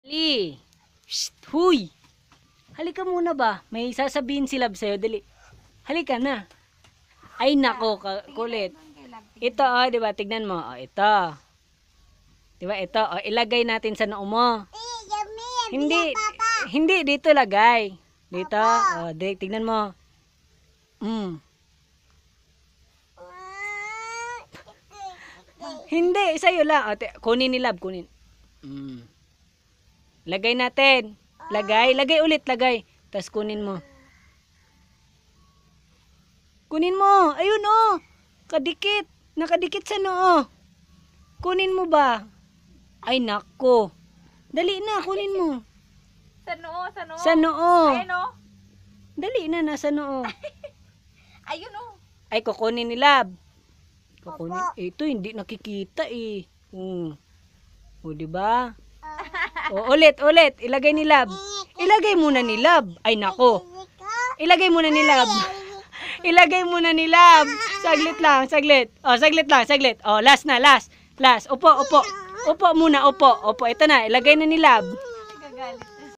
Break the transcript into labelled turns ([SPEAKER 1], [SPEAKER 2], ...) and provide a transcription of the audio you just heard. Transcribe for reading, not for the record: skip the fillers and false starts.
[SPEAKER 1] Dali. Psst, huy. Halika muna ba? May sasabihin si Love sa'yo. Dali. Halika na. Ay nako, kulit. Ito di ba? Tignan mo. Ito. Di ba? Ito, ilagay natin sa noo mo. Hindi dito lagay. Dito, tignan mo. Hindi, sa'yo lang. Kunin ni Love, kunin. Lagay natin. Lagay ulit, lagay. Tapos kunin mo. Kunin mo. Ayun kadikit. Nakadikit sa noo. Kunin mo ba? Ay nako. Dali na, kunin mo.
[SPEAKER 2] Sa noo, sa noo.
[SPEAKER 1] Sa noo.
[SPEAKER 2] Ayun o.
[SPEAKER 1] Dali na, nasa noo.
[SPEAKER 2] Ayun o.
[SPEAKER 1] Ay, kukunin ni Love. Kukunin. Ito, hindi nakikita eh. O, diba? O, ulit. Ilagay ni Love. Ilagay muna ni Love. Ay, nako. Ilagay muna ni Love. Ilagay muna ni Love. Saglit lang. Saglit. O, last na, last. Upo muna, upo. Ito na, ilagay na ni Love.
[SPEAKER 2] Gagalit.